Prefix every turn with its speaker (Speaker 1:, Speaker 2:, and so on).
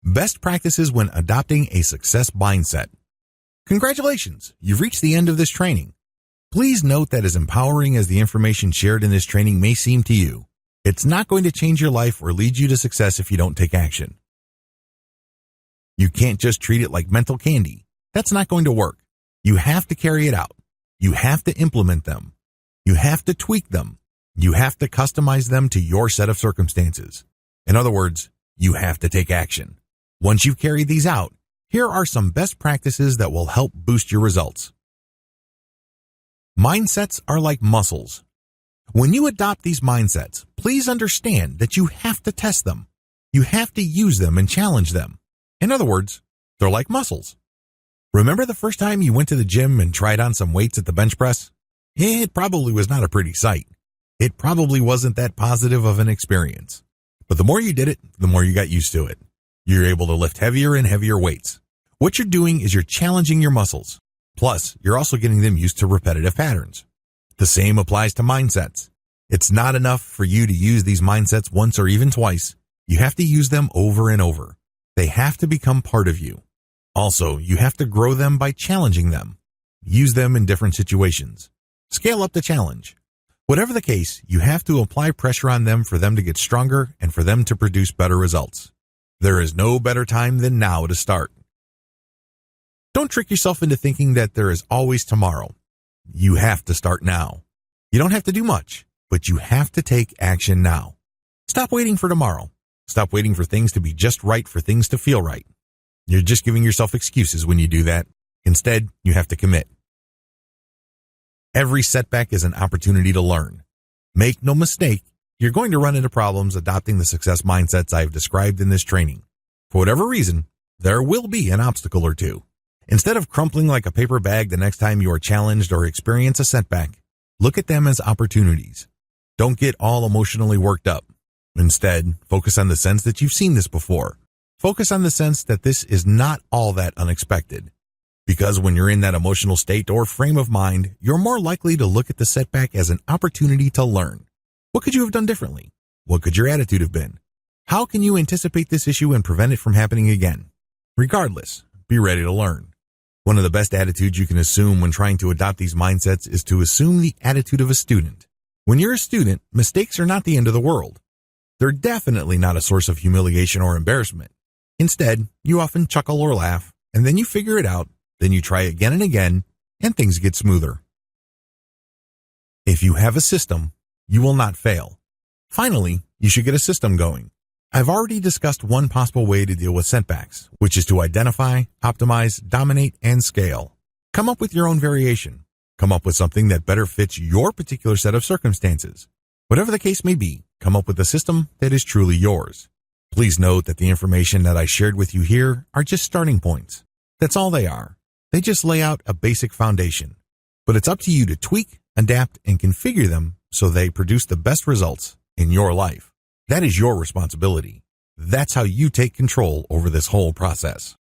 Speaker 1: Best practices when adopting a success mindset. Congratulations, you've reached the end of this training. Please note that as empowering as the information shared in this training may seem to you, it's not going to change your life or lead you to success if you don't take action. You can't just treat it like mental candy. That's not going to work. You have to carry it out. You have to implement them. You have to tweak them. You have to customize them to your set of circumstances. In other words, you have to take action. Once you've carried these out, here are some best practices that will help boost your results. Mindsets are like muscles. When you adopt these mindsets, please understand that you have to test them. You have to use them and challenge them. In other words, they're like muscles. Remember the first time you went to the gym and tried on some weights at the bench press? It probably was not a pretty sight. It probably wasn't that positive of an experience. But the more you did it, the more you got used to it. You're able to lift heavier and heavier weights. What you're doing is you're challenging your muscles. Plus, you're also getting them used to repetitive patterns. The same applies to mindsets. It's not enough for you to use these mindsets once or even twice. You have to use them over and over. They have to become part of you. Also, you have to grow them by challenging them. Use them in different situations. Scale up the challenge. Whatever the case, you have to apply pressure on them for them to get stronger and for them to produce better results. There is no better time than now to start. Don't trick yourself into thinking that there is always tomorrow. You have to start now. You don't have to do much, but you have to take action now. Stop waiting for tomorrow. Stop waiting for things to be just right for things to feel right. You're just giving yourself excuses when you do that. Instead, you have to commit. Every setback is an opportunity to learn. Make no mistake, you're going to run into problems adopting the success mindsets I have described in this training. For whatever reason, there will be an obstacle or two. Instead of crumpling like a paper bag the next time you are challenged or experience a setback, look at them as opportunities. Don't get all emotionally worked up. Instead, focus on the sense that you've seen this before. Focus on the sense that this is not all that unexpected. Because when you're in that emotional state or frame of mind, you're more likely to look at the setback as an opportunity to learn. What could you have done differently? What could your attitude have been? How can you anticipate this issue and prevent it from happening again? Regardless, be ready to learn. One of the best attitudes you can assume when trying to adopt these mindsets is to assume the attitude of a student. When you're a student, mistakes are not the end of the world. They're definitely not a source of humiliation or embarrassment. Instead, you often chuckle or laugh, and then you figure it out, then you try again and again, and things get smoother. If you have a system, you will not fail. Finally, you should get a system going. I've already discussed one possible way to deal with setbacks, which is to identify, optimize, dominate, and scale. Come up with your own variation. Come up with something that better fits your particular set of circumstances. Whatever the case may be, come up with a system that is truly yours. Please note that the information that I shared with you here are just starting points. That's all they are. They just lay out a basic foundation. But it's up to you to tweak, adapt, and configure them so they produce the best results in your life. That is your responsibility. That's how you take control over this whole process.